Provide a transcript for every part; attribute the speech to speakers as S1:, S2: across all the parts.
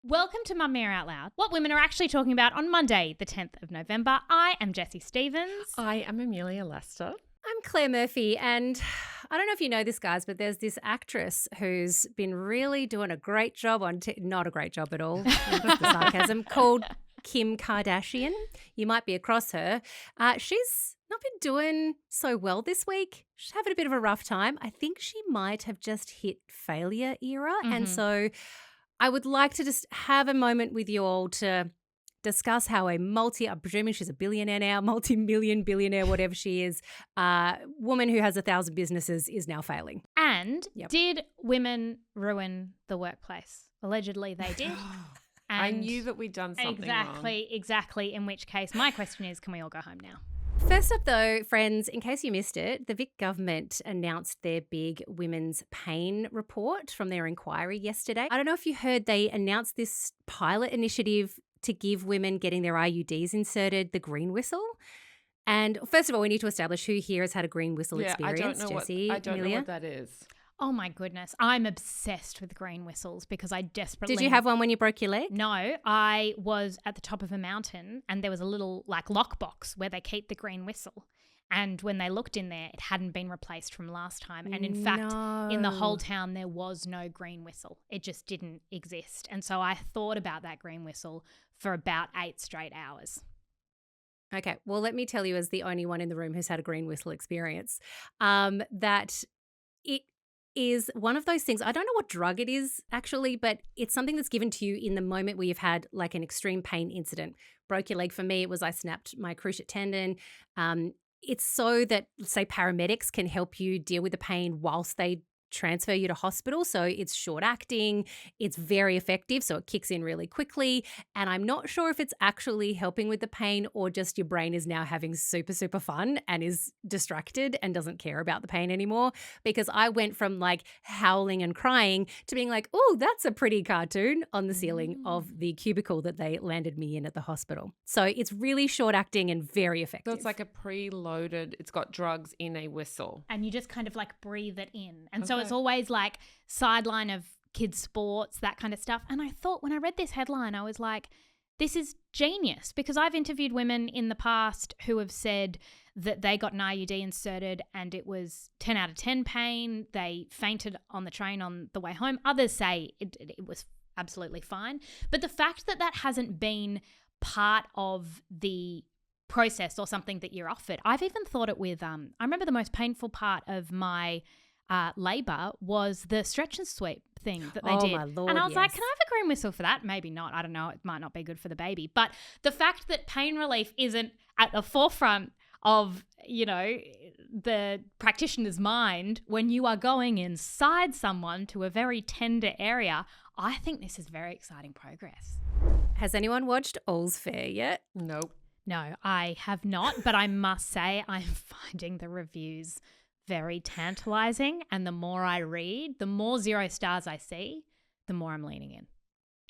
S1: Welcome to Mamamia Out Loud, what women are actually talking about on Monday, the 10th of November. I am Jessie Stevens.
S2: I am Amelia Lester.
S3: I'm Claire Murphy, and I don't know if you know this, guys, but there's this actress who's been really doing a great job on not a great job at all, the sarcasm, called Kim Kardashian. You might be across her. She's not been doing so well this week. She's having a bit of a rough time. I think she might have just hit failure era, and so I would like to just have a moment with you all to discuss how I'm presuming she's a billionaire now, multi-million billionaire, whatever she is, woman who has 1,000 businesses is now failing.
S1: And did women ruin the workplace? Allegedly they did.
S2: I knew that we'd done something wrong.
S1: Exactly. In which case, my question is, can we all go home now?
S3: First up, though, friends, in case you missed it, the Vic government announced their big women's pain report from their inquiry yesterday. I don't know if you heard, they announced this pilot initiative to give women getting their IUDs inserted the green whistle. And first of all, we need to establish who here has had a green whistle experience.
S2: I don't know what that is.
S1: Oh, my goodness. I'm obsessed with green whistles because I desperately...
S3: Did you have one when you broke your leg?
S1: No, I was at the top of a mountain and there was a little lockbox where they keep the green whistle. And when they looked in there, it hadn't been replaced from last time. And in fact, in the whole town, there was no green whistle. It just didn't exist. And so I thought about that green whistle for about 8 straight hours.
S3: Okay, well, let me tell you, as the only one in the room who's had a green whistle experience, that it is one of those things. I don't know what drug it is actually, but it's something that's given to you in the moment where you've had like an extreme pain incident. Broke your leg. For me, it was I snapped my cruciate tendon. It's so that, say, paramedics can help you deal with the pain whilst they transfer you to hospital. So it's short acting, it's very effective, so it kicks in really quickly. And I'm not sure if it's actually helping with the pain or just your brain is now having super, super fun and is distracted and doesn't care about the pain anymore. Because I went from like howling and crying to being like, oh, that's a pretty cartoon on the ceiling of the cubicle that they landed me in at the hospital. So it's really short acting and very effective.
S2: So it's like a preloaded, it's got drugs in a whistle.
S1: And you just kind of like breathe it in. And so it's always like sideline of kids' sports, that kind of stuff. And I thought when I read this headline, I was like, this is genius, because I've interviewed women in the past who have said that they got an IUD inserted and it was 10 out of 10 pain. They fainted on the train on the way home. Others say it was absolutely fine. But the fact that that hasn't been part of the process or something that you're offered. I've even thought it with, I remember the most painful part of my labour was the stretch and sweep thing that they did.
S3: My Lord,
S1: and I was like, can I have a green whistle for that? Maybe not. I don't know. It might not be good for the baby. But the fact that pain relief isn't at the forefront of, you know, the practitioner's mind when you are going inside someone to a very tender area, I think this is very exciting progress.
S3: Has anyone watched All's Fair yet?
S2: Nope.
S1: No, I have not. But I must say I'm finding the reviews very tantalizing, and the more I read, the more 0 stars I see, the more I'm leaning in.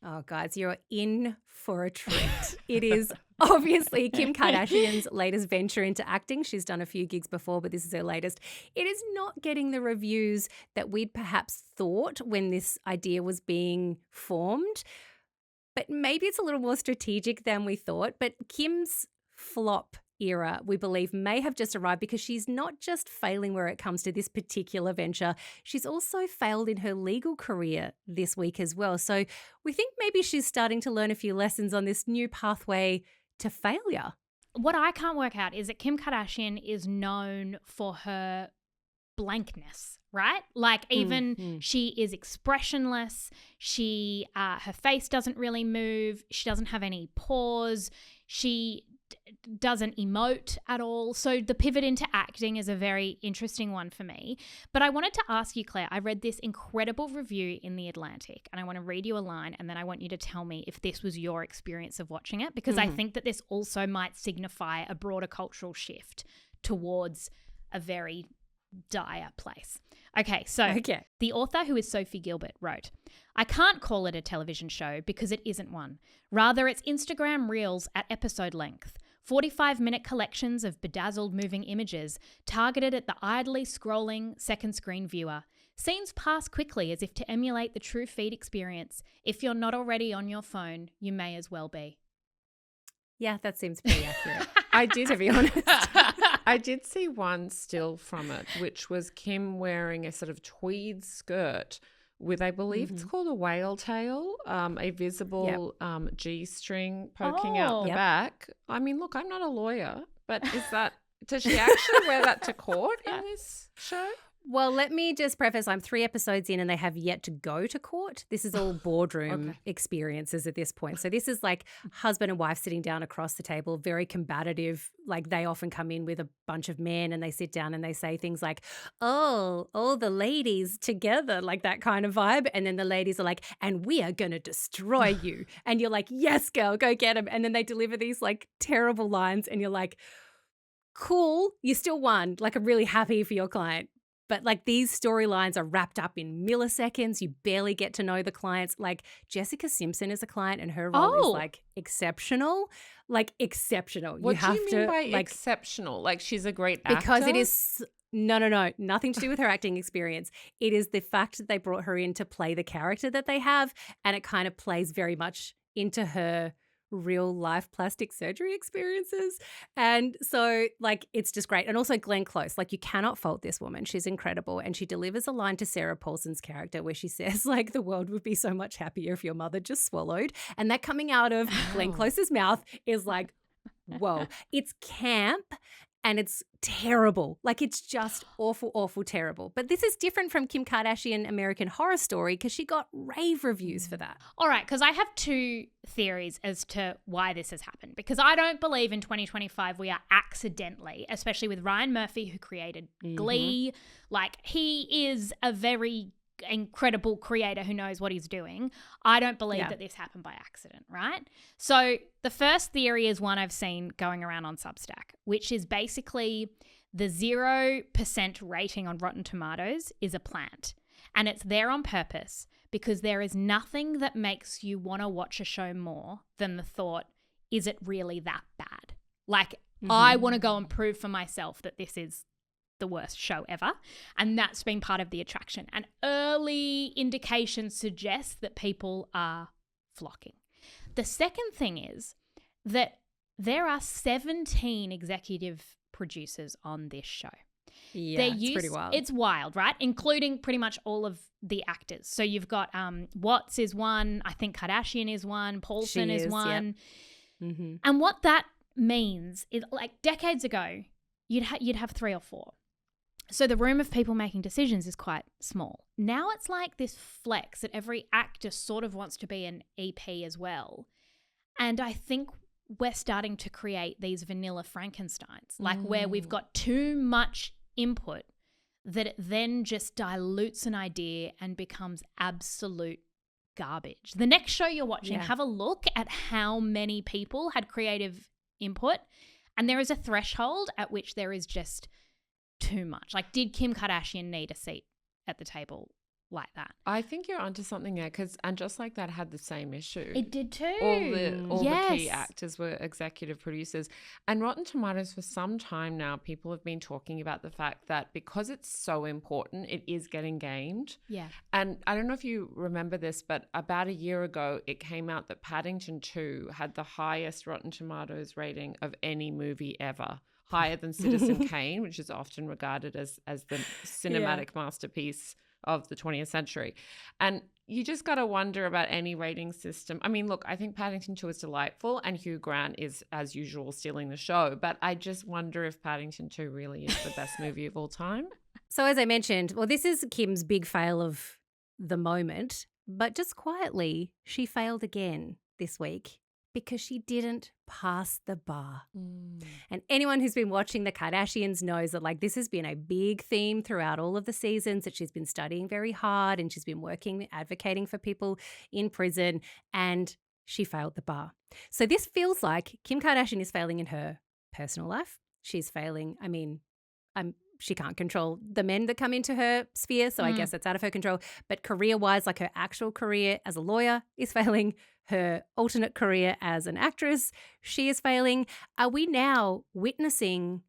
S3: Oh, guys, you're in for a treat. It is obviously Kim Kardashian's latest venture into acting. She's done a few gigs before, but this is her latest. It is not getting the reviews that we'd perhaps thought when this idea was being formed, but maybe it's a little more strategic than we thought. But Kim's flop era, we believe, may have just arrived because she's not just failing where it comes to this particular venture. She's also failed in her legal career this week as well. So we think maybe she's starting to learn a few lessons on this new pathway to failure.
S1: What I can't work out is that Kim Kardashian is known for her blankness, right? Like even she is expressionless. She, her face doesn't really move. She doesn't have any pores. She doesn't emote at all. So the pivot into acting is a very interesting one for me. But I wanted to ask you, Claire, I read this incredible review in The Atlantic, and I want to read you a line, and then I want you to tell me if this was your experience of watching it, because I think that this also might signify a broader cultural shift towards a very dire place. Okay, so the author, who is Sophie Gilbert, wrote, I can't call it a television show because it isn't one. Rather, it's Instagram reels at episode length. 45-minute collections of bedazzled moving images targeted at the idly scrolling second screen viewer. Scenes pass quickly as if to emulate the true feed experience. If you're not already on your phone, you may as well be.
S3: Yeah, that seems pretty accurate.
S2: I did,
S3: to be honest.
S2: I did see one still from it, which was Kim wearing a sort of tweed skirt with, I believe it's called a whale tail, a visible G-string poking out the back. I mean, look, I'm not a lawyer, but does she actually wear that to court in this show?
S3: Well, let me just preface, I'm 3 episodes in and they have yet to go to court. This is all boardroom experiences at this point. So this is like husband and wife sitting down across the table, very combative. Like they often come in with a bunch of men and they sit down and they say things like, oh, all the ladies together, like that kind of vibe. And then the ladies are like, and we are going to destroy you. And you're like, yes, girl, go get him. And then they deliver these like terrible lines and you're like, cool, you still won. Like I'm really happy for your client. But like these storylines are wrapped up in milliseconds. You barely get to know the clients. Like Jessica Simpson is a client and her role is like exceptional. Like exceptional.
S2: What do you mean by exceptional? Like she's a great actor?
S3: Because it is no, nothing to do with her acting experience. It is the fact that they brought her in to play the character that they have, and it kind of plays very much into her real life plastic surgery experiences. And so like it's just great. And also Glenn Close, like you cannot fault this woman. She's incredible. And she delivers a line to Sarah Paulson's character where she says like the world would be so much happier if your mother just swallowed. And that coming out of Glenn Close's mouth is like, whoa, it's camp. And it's terrible. Like it's just awful, awful terrible. But this is different from Kim Kardashian American Horror Story because she got rave reviews for that.
S1: All right, because I have 2 theories as to why this has happened. Because I don't believe in 2025 we are accidentally, especially with Ryan Murphy who created Glee. Like he is a very incredible creator who knows what he's doing. I don't believe that this happened by accident, right? So the first theory is one I've seen going around on Substack, which is basically the 0% rating on Rotten Tomatoes is a plant. And it's there on purpose because there is nothing that makes you want to watch a show more than the thought, is it really that bad? Like I want to go and prove for myself that this is the worst show ever, and that's been part of the attraction. And early indications suggest that people are flocking. The second thing is that there are 17 executive producers on this show.
S3: Yeah, it's pretty wild.
S1: It's wild, right? Including pretty much all of the actors. So you've got Watts is one, I think Kardashian is one, Paulson is one. Yep. And what that means is like decades ago, you'd have 3 or 4. So the room of people making decisions is quite small. Now it's like this flex that every actor sort of wants to be an EP as well. And I think we're starting to create these vanilla Frankensteins, like where we've got too much input that it then just dilutes an idea and becomes absolute garbage. The next show you're watching, have a look at how many people had creative input, and there is a threshold at which there is just too much. Like, did Kim Kardashian need a seat at the table like that?
S2: I think you're onto something there because And Just Like That had the same issue.
S1: It did too.
S2: All the key actors were executive producers. And Rotten Tomatoes, for some time now, people have been talking about the fact that because it's so important, it is getting gamed.
S1: Yeah.
S2: And I don't know if you remember this, but about a year ago, it came out that Paddington 2 had the highest Rotten Tomatoes rating of any movie ever. Higher than Citizen Kane, which is often regarded as the cinematic masterpiece of the 20th century. And you just got to wonder about any rating system. I mean, look, I think Paddington 2 is delightful and Hugh Grant is, as usual, stealing the show. But I just wonder if Paddington 2 really is the best movie of all time.
S3: So as I mentioned, well, this is Kim's big fail of the moment. But just quietly, she failed again this week because she didn't pass the bar. And anyone who's been watching the Kardashians knows that like this has been a big theme throughout all of the seasons, that she's been studying very hard and she's been working, advocating for people in prison, and she failed the bar. So this feels like Kim Kardashian is failing in her personal life. She's failing, she can't control the men that come into her sphere, so I guess that's out of her control. But career-wise, like her actual career as a lawyer is failing. Her alternate career as an actress, she is failing. Are we now witnessing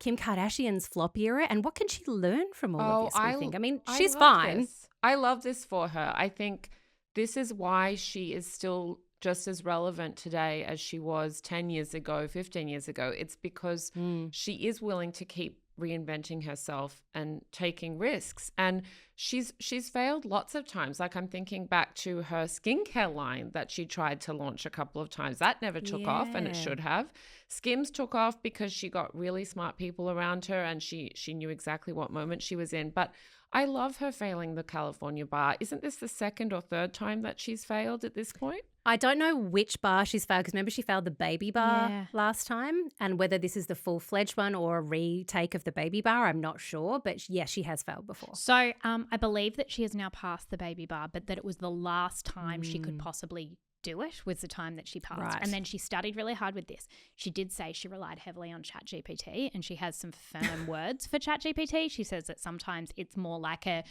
S3: Kim Kardashian's flop era, and what can she learn from all of this, we think? I mean, she's
S2: love
S3: fine.
S2: this. I love this for her. I think this is why she is still just as relevant today as she was 10 years ago, 15 years ago. It's because she is willing to keep reinventing herself and taking risks. And she's failed lots of times. Like, I'm thinking back to her skincare line that she tried to launch a couple of times. That never took off, and it should have. Skims took off because she got really smart people around her, and she knew exactly what moment she was in. But I love her failing the California bar. Isn't this the second or third time that she's failed at this point?
S3: I don't know which bar she's failed, because remember she failed the baby bar last time, and whether this is the full-fledged one or a retake of the baby bar, I'm not sure. But yes, she has failed before.
S1: So I believe that she has now passed the baby bar, but that it was the last time she could possibly do it was the time that she passed.
S3: Right.
S1: And then she studied really hard with this. She did say she relied heavily on ChatGPT, and she has some firm words for ChatGPT. She says that sometimes it's more like a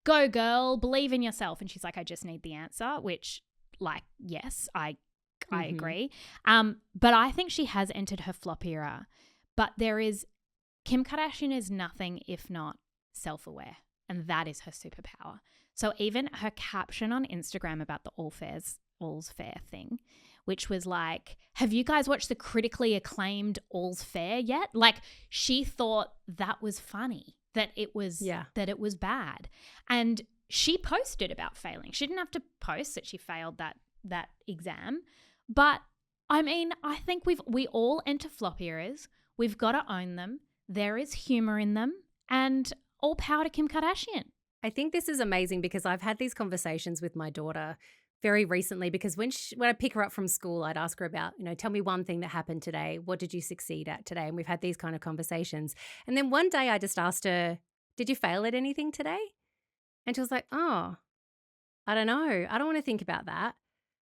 S1: go girl, believe in yourself. And she's like, I just need the answer, which, like, yes, I agree. But I think she has entered her flop era. But Kim Kardashian is nothing if not self-aware, and that is her superpower. So even her caption on Instagram about the All's Fair thing, which was like, have you guys watched the critically acclaimed All's Fair yet? Like, she thought that was funny, that it was bad. And she posted about failing. She didn't have to post that she failed that exam. But I mean, I think we all enter flop eras. We've got to own them. There is humor in them, and all power to Kim Kardashian.
S3: I think this is amazing because I've had these conversations with my daughter very recently, because when I pick her up from school, I'd ask her about, tell me one thing that happened today. What did you succeed at today? And we've had these kind of conversations. And then one day I just asked her, did you fail at anything today? And she was like, oh, I don't know. I don't want to think about that.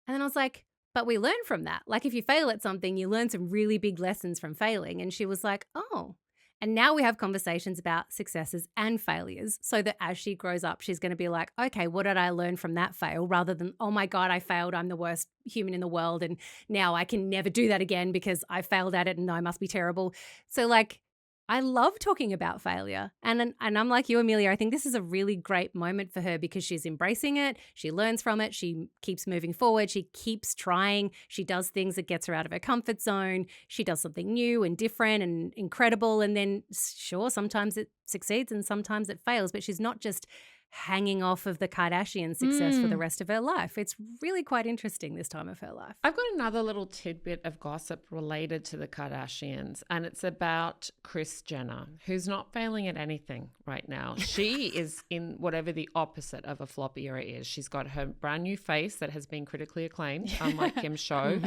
S3: And then I was like, but we learn from that. Like, if you fail at something, you learn some really big lessons from failing. And she was like, oh. And now we have conversations about successes and failures, so that as she grows up, she's going to be like, okay, what did I learn from that fail? Rather than, oh my God, I failed. I'm the worst human in the world. And now I can never do that again because I failed at it and I must be terrible. So like, I love talking about failure. And I'm like you, Amelia, I think this is a really great moment for her because she's embracing it. She learns from it. She keeps moving forward. She keeps trying. She does things that gets her out of her comfort zone. She does something new and different and incredible. And then sure, sometimes it succeeds and sometimes it fails, but she's not just hanging off of the Kardashian success for the rest of her life. It's really quite interesting this time of her life.
S2: I've got another little tidbit of gossip related to the Kardashians, and it's about Kris Jenner, who's not failing at anything right now. She is in whatever the opposite of a flop era is. She's got her brand new face that has been critically acclaimed, unlike Kim's show.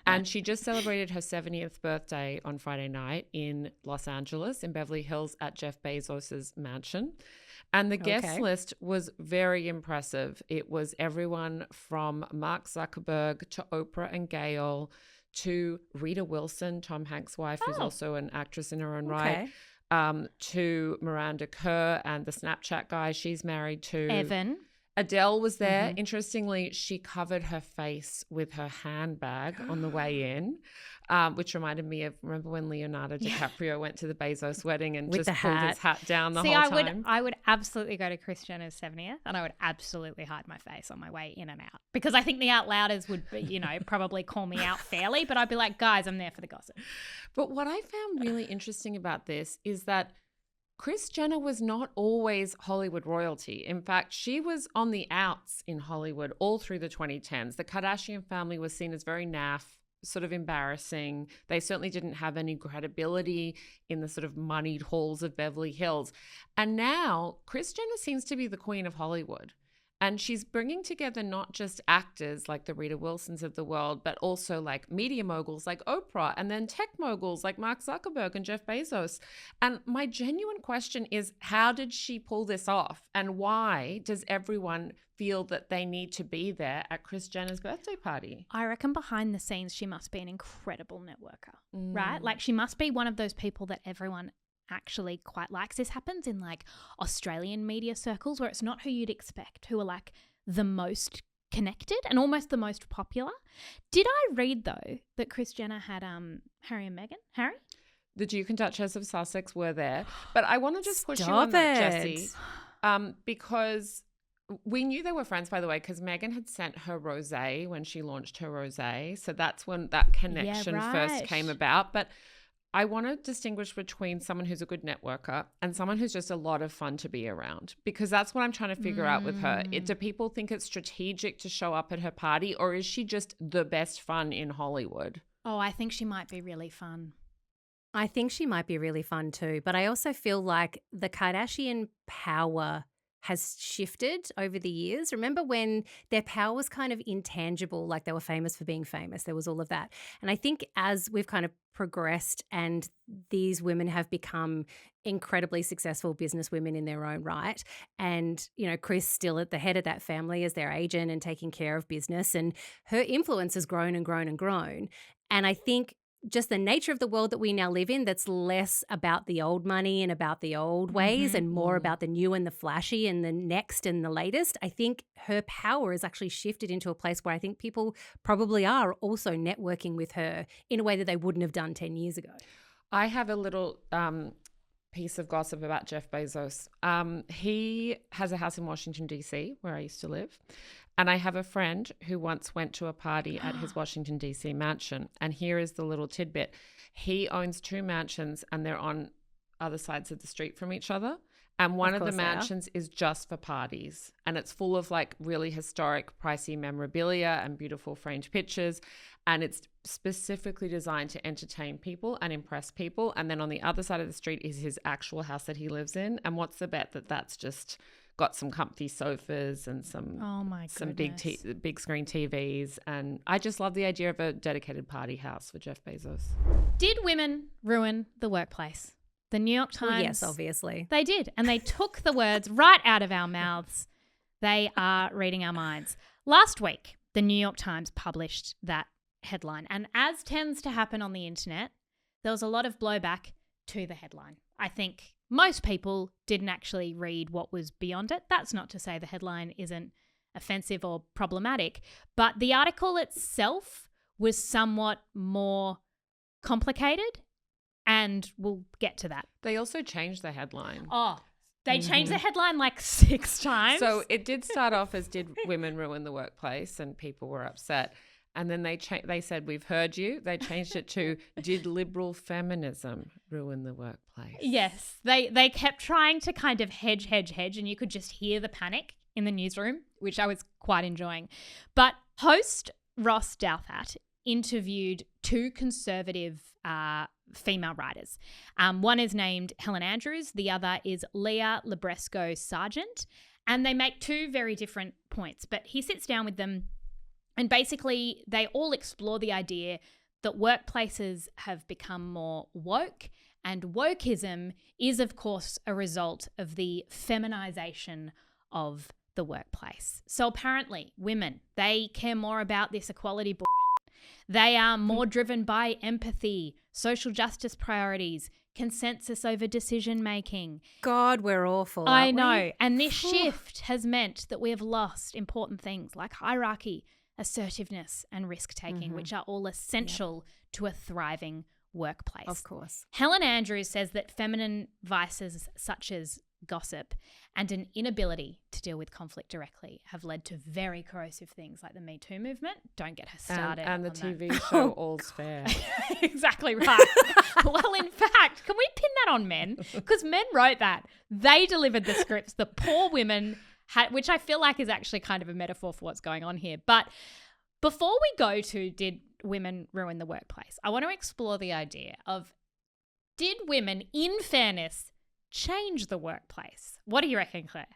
S2: And she just celebrated her 70th birthday on Friday night in Los Angeles, in Beverly Hills, at Jeff Bezos' mansion. And the guest list was very impressive. It was everyone from Mark Zuckerberg to Oprah and Gayle to Rita Wilson, Tom Hanks' wife, who's also an actress in her own right, to Miranda Kerr and the Snapchat guy she's married to.
S1: Evan.
S2: Adele was there. Interestingly, she covered her face with her handbag on the way in, which reminded me of, remember when Leonardo DiCaprio went to the Bezos wedding and with just pulled his hat down the whole time?
S1: I would absolutely go to Kris Jenner's 70th, and I would absolutely hide my face on my way in and out, because I think the Out Louders would, probably call me out fairly, but I'd be like, guys, I'm there for the gossip.
S2: But what I found really interesting about this is that Kris Jenner was not always Hollywood royalty. In fact, she was on the outs in Hollywood all through the 2010s. The Kardashian family was seen as very naff, sort of embarrassing. They certainly didn't have any credibility in the sort of moneyed halls of Beverly Hills. And now Kris Jenner seems to be the queen of Hollywood. And she's bringing together not just actors like the Rita Wilsons of the world, but also like media moguls like Oprah, and then tech moguls like Mark Zuckerberg and Jeff Bezos. And my genuine question is, how did she pull this off? And why does everyone feel that they need to be there at Kris Jenner's birthday party?
S1: I reckon behind the scenes, she must be an incredible networker, right? Like, she must be one of those people that everyone actually quite likes. This happens in like Australian media circles where it's not who you'd expect, who are like the most connected and almost the most popular. Did I read though that Kris Jenner had Harry and Meghan? Harry?
S2: the Duke and Duchess of Sussex were there. But I want to just push you on
S3: Stop
S2: that,
S3: it.
S2: Jessie, because we knew they were friends, by the way, because Meghan had sent her rosé when she launched her rosé. So that's when that connection first
S1: right.
S2: came about. But I want to distinguish between someone who's a good networker and someone who's just a lot of fun to be around, because that's what I'm trying to figure out with her. Do people think it's strategic to show up at her party, or is she just the best fun in Hollywood?
S1: Oh, I think she might be really fun.
S3: I think she might be really fun too, but I also feel like the Kardashian power has shifted over the years. Remember when their power was kind of intangible, like they were famous for being famous. There was all of that. And I think as we've kind of progressed and these women have become incredibly successful businesswomen in their own right, and, you know, Kris still at the head of that family as their agent and taking care of business, and her influence has grown and grown and grown. And I think just the nature of the world that we now live in, that's less about the old money and about the old ways and more about the new and the flashy and the next and the latest. I think her power has actually shifted into a place where I think people probably are also networking with her in a way that they wouldn't have done 10 years ago.
S2: I have a little piece of gossip about Jeff Bezos. He has a house in Washington, D.C., where I used to live. And I have a friend who once went to a party at his Washington, D.C. mansion. And here is the little tidbit. He owns 2 mansions and they're on other sides of the street from each other. And one of the mansions is just for parties. And it's full of like really historic, pricey memorabilia and beautiful framed pictures. And it's specifically designed to entertain people and impress people. And then on the other side of the street is his actual house that he lives in. And what's the bet that that's just got some comfy sofas and some big screen TVs. And I just love the idea of a dedicated party house for Jeff Bezos.
S1: Did women ruin the workplace? The New York Times.
S3: Well, yes, obviously.
S1: They did. And they took the words right out of our mouths. They are reading our minds. Last week, the New York Times published that headline. And as tends to happen on the internet, there was a lot of blowback to the headline. I think most people didn't actually read what was beyond it. That's not to say the headline isn't offensive or problematic, but the article itself was somewhat more complicated, and we'll get to that.
S2: They also changed the headline.
S1: Oh, they changed the headline like 6 times.
S2: So it did start off as "Did women ruin the workplace?" and people were upset. And then they said, "We've heard you." They changed it to "Did liberal feminism ruin the workplace?"
S1: Yes. They kept trying to kind of hedge, and you could just hear the panic in the newsroom, which I was quite enjoying. But host Ross Douthat interviewed 2 conservative female writers. One is named Helen Andrews. The other is Leah Libresco-Sargent. And they make 2 very different points. But he sits down with them, and basically they all explore the idea that workplaces have become more woke, and wokeism is, of course, a result of the feminization of the workplace. So apparently women, they care more about this equality bullshit. They are more driven by empathy, social justice priorities, consensus over decision making.
S3: God, we're awful.
S1: I know. And this shift has meant that we have lost important things like hierarchy, assertiveness, and risk-taking, which are all essential to a thriving workplace.
S3: Of course.
S1: Helen Andrews says that feminine vices such as gossip and an inability to deal with conflict directly have led to very corrosive things like the Me Too movement. Don't get her started.
S2: And the
S1: on
S2: TV
S1: that.
S2: show All's Fair.
S1: Exactly right. Well, in fact, can we pin that on men? Because men wrote that. They delivered the scripts. The poor women had, which I feel like is actually kind of a metaphor for what's going on here. But before we go to did women ruin the workplace, I want to explore the idea of, did women, in fairness, change the workplace? What do you reckon, Claire?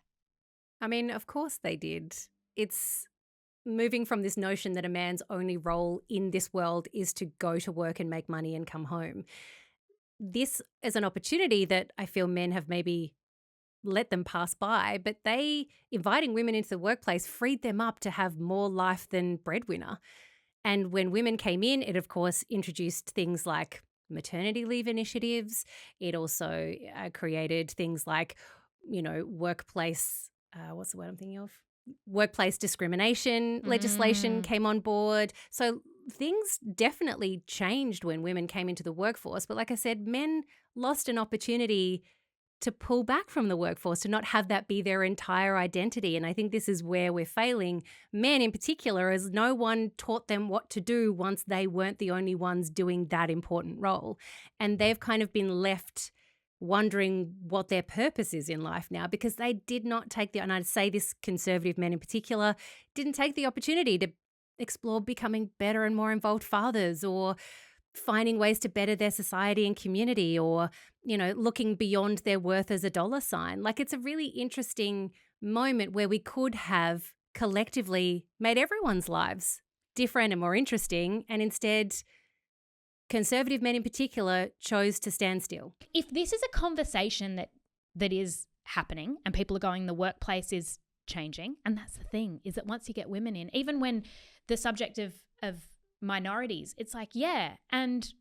S3: I mean, of course they did. It's moving from this notion that a man's only role in this world is to go to work and make money and come home. This is an opportunity that I feel men have maybe let them pass by, but they, inviting women into the workplace, freed them up to have more life than breadwinner. And when women came in, it of course introduced things like maternity leave initiatives. It also created things like, you know, workplace, what's the word I'm thinking of? Workplace discrimination legislation came on board. So things definitely changed when women came into the workforce. But like I said, men lost an opportunity to pull back from the workforce, to not have that be their entire identity. And I think this is where we're failing, men in particular, as no one taught them what to do once they weren't the only ones doing that important role. And they've kind of been left wondering what their purpose is in life now, because they did not take and I'd say this, conservative men in particular, didn't take the opportunity to explore becoming better and more involved fathers, or finding ways to better their society and community, or, looking beyond their worth as a dollar sign. Like, it's a really interesting moment where we could have collectively made everyone's lives different and more interesting, and instead conservative men in particular chose to stand still.
S1: If this is a conversation that is happening and people are going, the workplace is changing, and that's the thing, is that once you get women in, even when the subject of minorities, it's like, yeah, and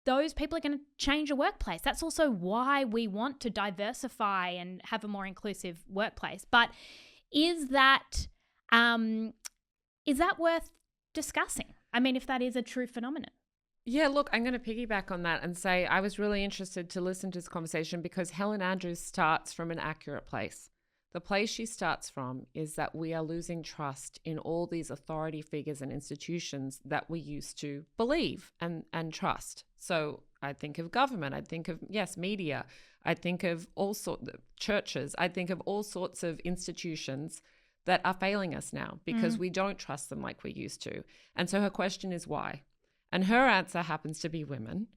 S1: those people are going to change a workplace. That's also why we want to diversify and have a more inclusive workplace. But is that worth discussing? I mean, if that is a true phenomenon.
S2: Yeah, look, I'm going to piggyback on that and say I was really interested to listen to this conversation because Helen Andrews starts from an accurate place. The place she starts from is that we are losing trust in all these authority figures and institutions that we used to believe and trust. So I think of government, I think of, media, I think of all sorts of churches, I think of all sorts of institutions that are failing us now because we don't trust them like we used to. And so her question is why? And her answer happens to be women.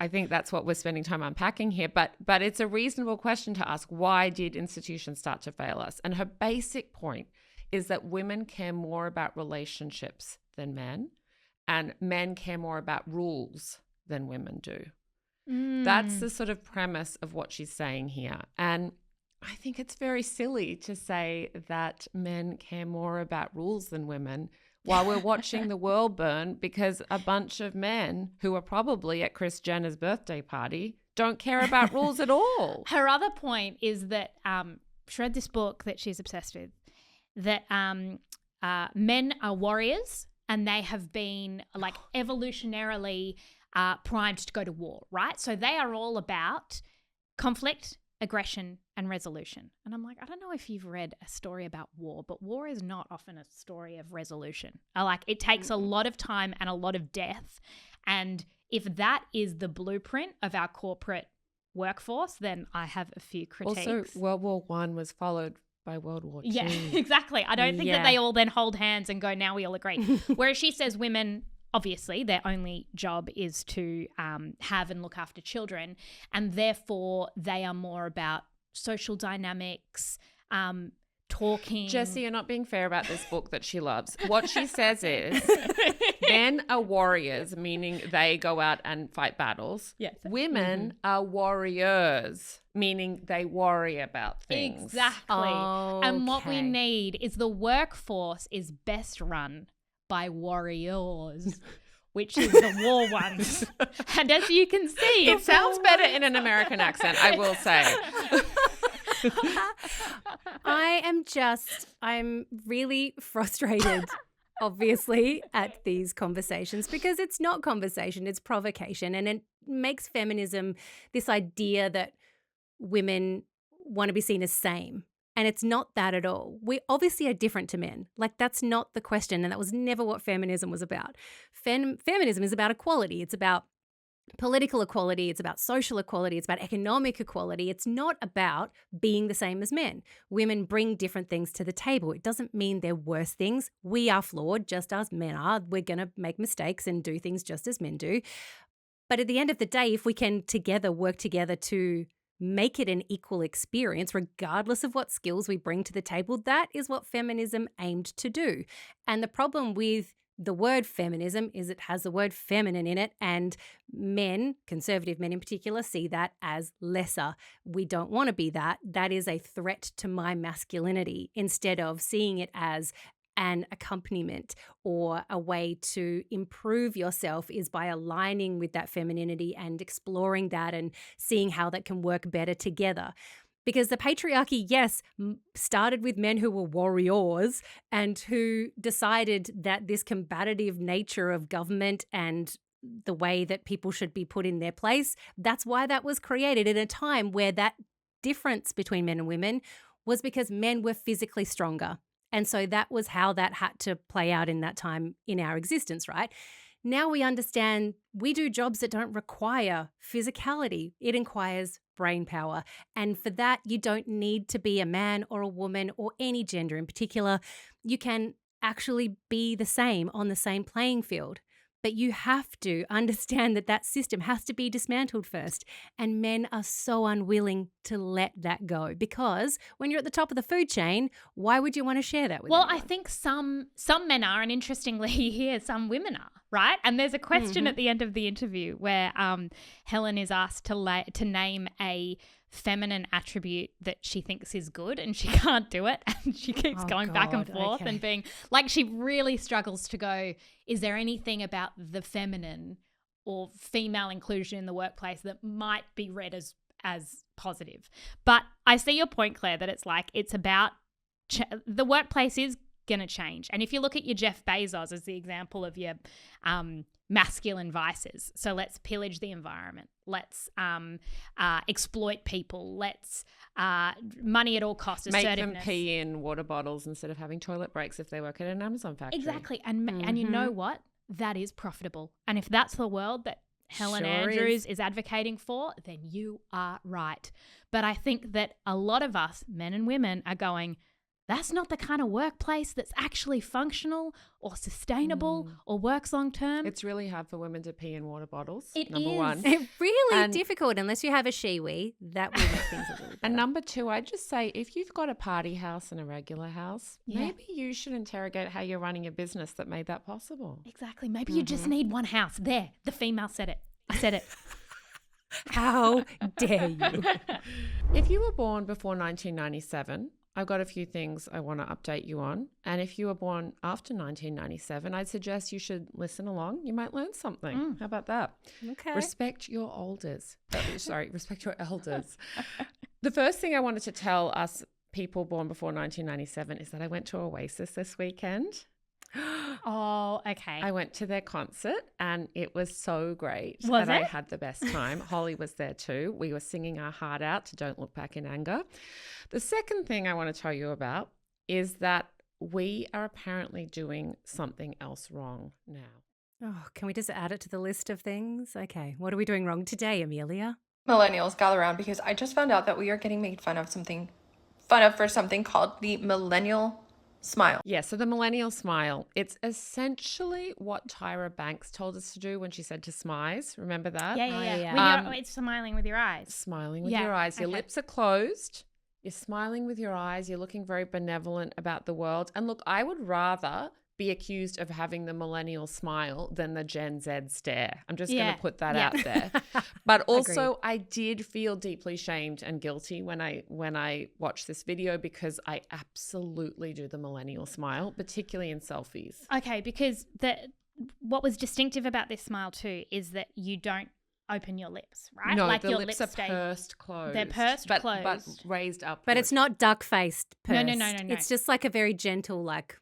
S2: I think that's what we're spending time unpacking here. But it's a reasonable question to ask, why did institutions start to fail us? And her basic point is that women care more about relationships than men, and men care more about rules than women do. That's the sort of premise of what she's saying here. And I think it's very silly to say that men care more about rules than women while we're watching the world burn because a bunch of men who are probably at Kris Jenner's birthday party don't care about rules at all.
S1: Her other point is that she read this book that she's obsessed with, that men are warriors and they have been like evolutionarily primed to go to war, right? So they are all about conflict, aggression, and resolution. And I'm like, I don't know if you've read a story about war, but war is not often a story of resolution. It takes a lot of time and a lot of death. And if that is the blueprint of our corporate workforce, then I have a few critiques.
S2: Also, World War I was followed by World War II.
S1: Yeah, exactly. I don't think that they all then hold hands and go, now we all agree. Whereas she says women, obviously, their only job is to have and look after children, and therefore they are more about social dynamics, talking.
S2: Jessie, you're not being fair about this book that she loves. What she says is men are warriors, meaning they go out and fight battles.
S1: Yes.
S2: Women are warriors, meaning they worry about things.
S1: Exactly. And what we need is the workforce is best run by warriors, which is the war ones. And as you can see,
S2: it sounds better in an American accent, I will say.
S3: I'm really frustrated, obviously, at these conversations because it's not conversation, it's provocation. And it makes feminism this idea that women want to be seen as same. And it's not that at all. We obviously are different to men. That's not the question. And that was never what feminism was about. Feminism is about equality. It's about political equality. It's about social equality. It's about economic equality. It's not about being the same as men. Women bring different things to the table. It doesn't mean they're worse things. We are flawed just as men are. We're going to make mistakes and do things just as men do. But at the end of the day, if we can work together to make it an equal experience, regardless of what skills we bring to the table, that is what feminism aimed to do. And the problem with the word feminism is it has the word feminine in it, and men, conservative men in particular, see that as lesser. We don't want to be that. That is a threat to my masculinity, instead of seeing it as an accompaniment or a way to improve yourself is by aligning with that femininity and exploring that and seeing how that can work better together. Because the patriarchy, yes, started with men who were warriors and who decided that this combative nature of government and the way that people should be put in their place, that's why that was created in a time where that difference between men and women was because men were physically stronger. And so that was how that had to play out in that time in our existence, right? Now we understand we do jobs that don't require physicality. It requires brain power. And for that, you don't need to be a man or a woman or any gender in particular. You can actually be the same on the same playing field. But you have to understand that that system has to be dismantled first. And men are so unwilling to let that go because when you're at the top of the food chain, why would you want to share that with anyone?
S1: I think some men are, and interestingly here, some women are, right? And there's a question at the end of the interview where Helen is asked to name a feminine attribute that she thinks is good and she can't do it, and she keeps going back and forth and being like, she really struggles to go, is there anything about the feminine or female inclusion in the workplace that might be read as positive? But I see your point, Claire, that it's like, it's about the workplace is going to change. And if you look at your Jeff Bezos as the example of your masculine vices, so let's pillage the environment, let's exploit people, let's money at all costs,
S2: make them pee in water bottles instead of having toilet breaks if they work at an Amazon factory.
S1: Exactly. And you know what? That is profitable. And if that's the world that Helen Andrews is advocating for, then you are right. But I think that a lot of us, men and women, are going, that's not the kind of workplace that's actually functional or sustainable or works long term.
S2: It's really hard for women to pee in water bottles.
S1: Number
S2: one.
S3: It's really difficult unless you have a shiwi. That will make things a little better.
S2: And number two, I'd just say if you've got a party house and a regular house, maybe you should interrogate how you're running a business that made that possible.
S1: Exactly. Maybe you just need one house. There, the female said it. I said it.
S3: How dare you?
S2: If you were born before 1997, I've got a few things I want to update you on. And if you were born after 1997, I'd suggest you should listen along. You might learn something. How about that?
S3: Okay.
S2: Respect your elders. Respect your elders. The first thing I wanted to tell us people born before 1997 is that I went to Oasis this weekend.
S1: Oh, okay.
S2: I went to their concert and it was so great.
S1: Was it?
S2: I had the best time. Holly was there too. We were singing our heart out to Don't Look Back in Anger. The second thing I want to tell you about is that we are apparently doing something else wrong now.
S3: Oh, can we just add it to the list of things? Okay. What are we doing wrong today, Amelia?
S4: Millennials, gather around because I just found out that we are getting made fun of for something called the Millennial smile.
S2: Yeah, so the Millennial smile, it's essentially what Tyra Banks told us to do when she said to smize. Remember that?
S1: Yeah. It's smiling with your eyes.
S2: Smiling with your eyes. Your lips are closed. You're smiling with your eyes. You're looking very benevolent about the world. And look, I would rather be accused of having the Millennial smile than the Gen Z stare. I'm just going to put that out there. But also I did feel deeply shamed and guilty when I watched this video because I absolutely do the Millennial smile, particularly in selfies.
S1: Okay, because what was distinctive about this smile too is that you don't open your lips, right?
S2: No,
S1: like
S2: the
S1: your
S2: lips are pursed closed.
S1: They're pursed closed.
S2: But raised up.
S3: But it's not duck-faced pursed.
S1: No.
S3: It's just like a very gentle, like,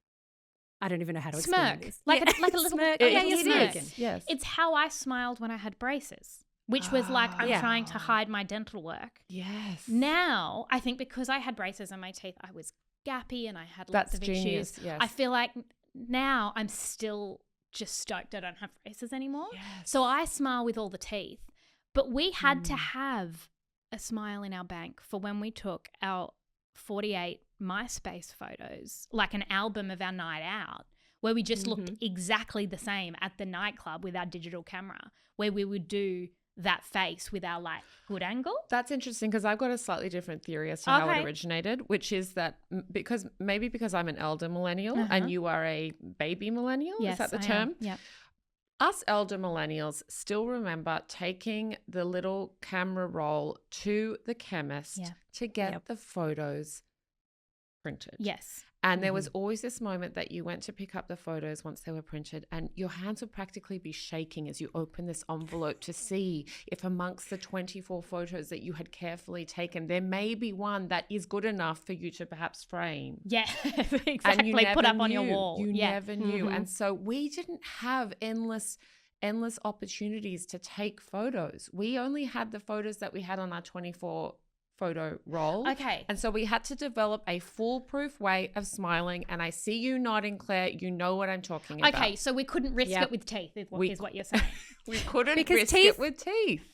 S3: I don't even know how to explain this.
S1: Like a little
S3: smirk.
S1: smirk.
S2: Yes.
S1: It's how I smiled when I had braces, which was like I'm trying to hide my dental work.
S2: Yes.
S1: Now, I think because I had braces on my teeth, I was gappy and I had lots of issues.
S2: Yes.
S1: I feel like now I'm still just stoked I don't have braces anymore.
S2: Yes.
S1: So I smile with all the teeth. But we had to have a smile in our bank for when we took our 48 MySpace photos, like an album of our night out, where we just looked exactly the same at the nightclub with our digital camera, where we would do that face with our like good angle.
S2: That's interesting because I've got a slightly different theory as to how it originated, which is that because I'm an elder millennial and you are a baby millennial.
S1: Yes,
S2: is that the
S1: I
S2: term?
S1: am. Yep.
S2: Us elder millennials still remember taking the little camera roll to the chemist to get the photos printed.
S1: Yes.
S2: And there was always this moment that you went to pick up the photos once they were printed, and your hands would practically be shaking as you open this envelope to see if amongst the 24 photos that you had carefully taken, there may be one that is good enough for you to perhaps frame.
S1: Yeah, exactly.
S2: And you
S1: Put up
S2: never
S1: on your
S2: knew.
S1: wall.
S2: You
S1: Yeah.
S2: never knew. And so we didn't have endless opportunities to take photos. We only had the photos that we had on our 24 photo roll.
S1: Okay.
S2: And so we had to develop a foolproof way of smiling. And I see you nodding, Claire. You know what I'm talking about.
S1: Okay, so we couldn't risk it with teeth, is what you're saying.
S2: We couldn't
S3: Because
S2: risk it with teeth.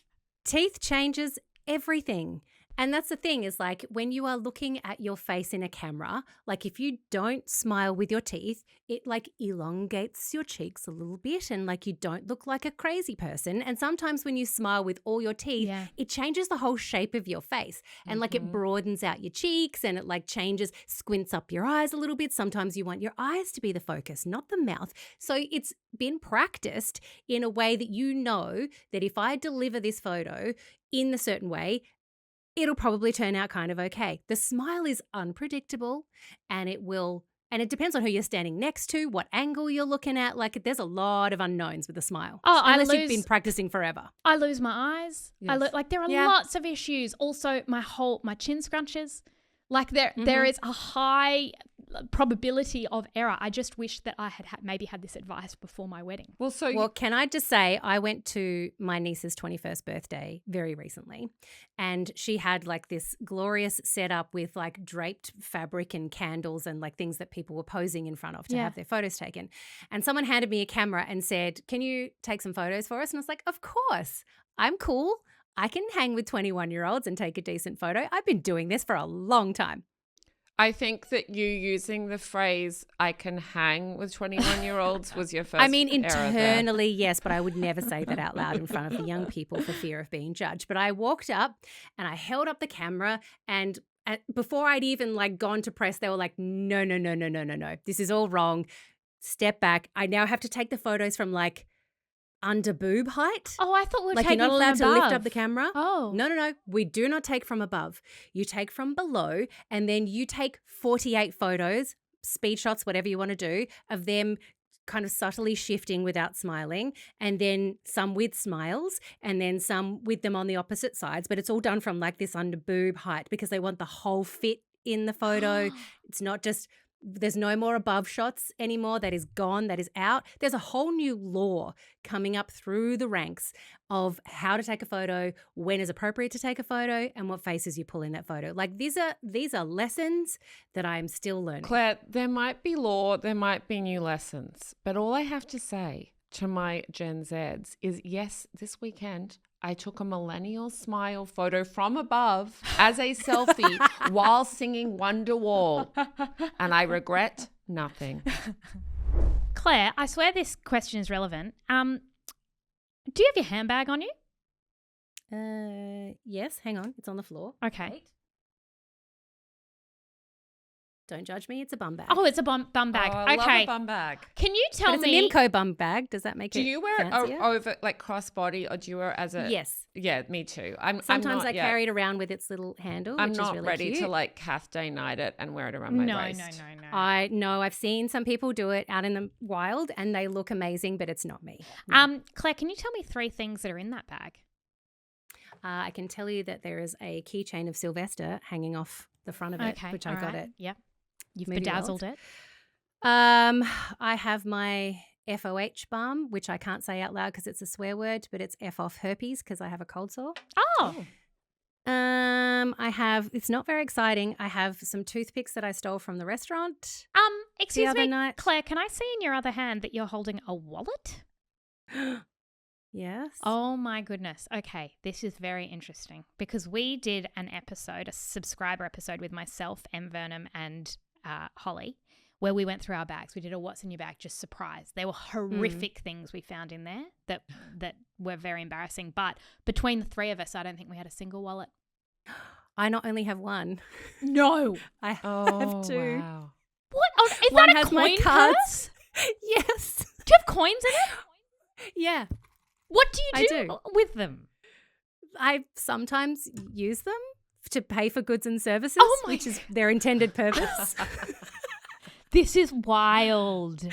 S3: Teeth changes everything. And that's the thing is like when you are looking at your face in a camera, like if you don't smile with your teeth, it like elongates your cheeks a little bit and like you don't look like a crazy person. And sometimes when you smile with all your teeth, it changes the whole shape of your face and like it broadens out your cheeks and it like changes, squints up your eyes a little bit. Sometimes you want your eyes to be the focus, not the mouth. So it's been practiced in a way that you know that if I deliver this photo in a certain way, it'll probably turn out kind of okay. The smile is unpredictable and it depends on who you're standing next to, what angle you're looking at. Like there's a lot of unknowns with the smile. Unless you've been practicing forever.
S1: I lose my eyes.
S2: Yes.
S1: Like there are lots of issues. Also, my chin scrunches. Like there is a high probability of error. I just wish that I had maybe had this advice before my wedding.
S3: Well, can I just say I went to my niece's 21st birthday very recently and she had like this glorious setup with like draped fabric and candles and like things that people were posing in front of to have their photos taken. And someone handed me a camera and said, "Can you take some photos for us?" And I was like, "Of course. I'm cool. I can hang with 21-year-olds and take a decent photo. I've been doing this for a long time."
S2: I think that you using the phrase "I can hang with 21-year-olds" was your first.
S3: I mean,
S2: error there.
S3: internally, yes, but I would never say that out loud in front of the young people for fear of being judged. But I walked up and I held up the camera and before I'd even like gone to press, they were like, no, this is all wrong. Step back. I now have to take the photos from like under boob height.
S1: Oh, I thought we were
S3: like
S1: taking
S3: you're not allowed
S1: from
S3: to lift
S1: above.
S3: up the camera.
S1: Oh.
S3: No. We do not take from above. You take from below and then you take 48 photos, speed shots, whatever you want to do, of them kind of subtly shifting without smiling and then some with smiles and then some with them on the opposite sides. But it's all done from like this under boob height because they want the whole fit in the photo. It's not just there's no more above shots anymore. That is gone. That is out. There's a whole new law coming up through the ranks of how to take a photo, when is appropriate to take a photo, and what faces you pull in that photo. Like these are lessons that I'm still learning.
S2: Claire, there might be law, there might be new lessons, but all I have to say to my Gen Zs is yes, this weekend I took a millennial smile photo from above as a selfie while singing Wonderwall, and I regret nothing.
S1: Claire, I swear this question is relevant. Do you have your handbag on you?
S3: Yes, hang on. It's on the floor.
S1: Okay.
S3: Wait. Don't judge me. It's a bum bag.
S1: Oh, it's a bum bag.
S2: Oh, I
S1: okay.
S2: love a bum bag.
S1: Can you tell
S3: but it's
S1: me?
S3: an Imco bum bag. Does that make it
S2: Do you wear
S3: fancier?
S2: it over like crossbody or do you wear it as a?
S3: Yes.
S2: Yeah, me too.
S3: Sometimes
S2: I'm
S3: I carry it around with its little handle,
S2: I'm
S3: which
S2: not
S3: is really
S2: ready
S3: cute.
S2: to like Kath Day night it and wear it around my waist.
S1: No.
S3: I know I've seen some people do it out in the wild and they look amazing, but it's not me.
S1: Claire, can you tell me 3 things that are in that bag?
S3: I can tell you that there is a keychain of Sylvester hanging off the front of it, which I got it.
S1: Yep. You've
S3: Movie
S1: bedazzled
S3: world.
S1: it.
S3: I have my FOH balm, which I can't say out loud because it's a swear word, but it's F off herpes because I have a cold sore.
S1: Oh.
S3: I have, it's not very exciting. I have some toothpicks that I stole from the restaurant.
S1: Excuse
S3: other
S1: me,
S3: night.
S1: Claire, can I see in your other hand that you're holding a wallet?
S3: Yes.
S1: Oh my goodness. Okay, this is very interesting because we did an episode, a subscriber episode with myself, Em Vernham, and Holly, where we went through our bags. We did a what's in your bag, just surprise. There were horrific things we found in there that were very embarrassing. But between the 3 of us, I don't think we had a single wallet.
S3: I not only have one.
S1: No.
S3: I have 2.
S2: Wow.
S1: What? Oh, is
S3: One
S1: that a
S3: has my
S1: coin
S3: cards.
S1: purse?
S3: Yes.
S1: Do you have coins in it?
S3: Yeah.
S1: What do
S3: I
S1: you do
S3: do.
S1: with them?
S3: I sometimes use them to pay for goods and services,
S1: Oh my
S3: which is their intended purpose.
S1: This is wild.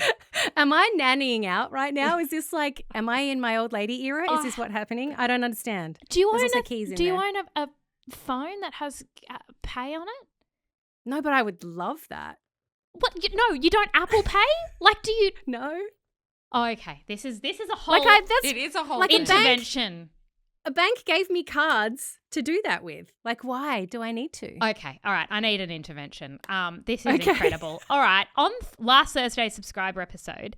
S3: Am I nannying out right now? Is this like, am I in my old lady era? Is this what's happening? I don't understand.
S1: Do you
S3: There's
S1: own
S3: also
S1: a
S3: keys in
S1: Do you
S3: there.
S1: own a phone that has pay on it?
S3: No, but I would love that.
S1: What? No, you don't Apple Pay? Like, do you?
S3: No.
S1: Oh, okay. This is a whole
S2: It is a whole
S3: like
S2: thing.
S1: intervention.
S3: A bank gave me cards to do that with. Like, why do I need to?
S1: Okay, all right. I need an intervention. This is
S3: Okay.
S1: incredible. All right, on last Thursday's subscriber episode,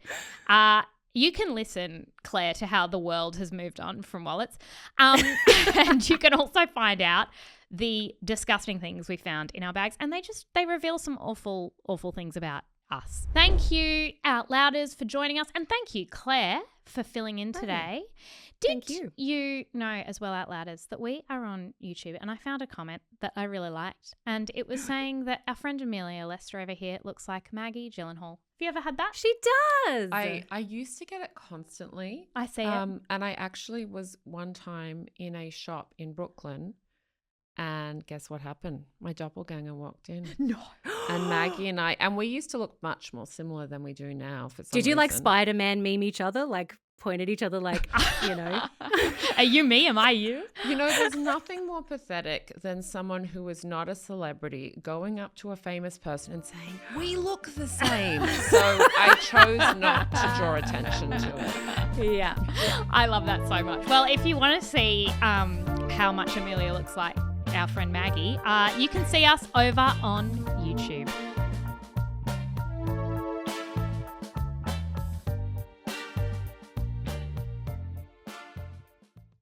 S1: you can listen, Claire, to how the world has moved on from wallets, and you can also find out the disgusting things we found in our bags, and they reveal some awful things about us. Thank you, Out Louders, for joining us, and thank you, Claire, for filling in today.
S3: Thank
S1: Did
S3: you.
S1: you know as well, Out Louders, that we are on YouTube, and I found a comment that I really liked, and it was saying that our friend Amelia Lester over here looks like Maggie Gyllenhaal. Have you ever had that?
S3: She does.
S2: I used to get it constantly.
S1: I see it.
S2: And I actually was one time in a shop in Brooklyn, and guess what happened? My doppelganger walked in.
S1: No.
S2: And Maggie and we used to look much more similar than we do now for some
S3: Did you like
S2: reason.
S3: Spider-Man meme each other? Like point at each other like, you know?
S1: Are you me? Am I you?
S2: You know, there's nothing more pathetic than someone who is not a celebrity going up to a famous person and saying, we look the same. So I chose not to draw attention to it.
S1: Yeah. I love that so much. Well, if you want to see how much Amelia looks like our friend Maggie, you can see us over on YouTube.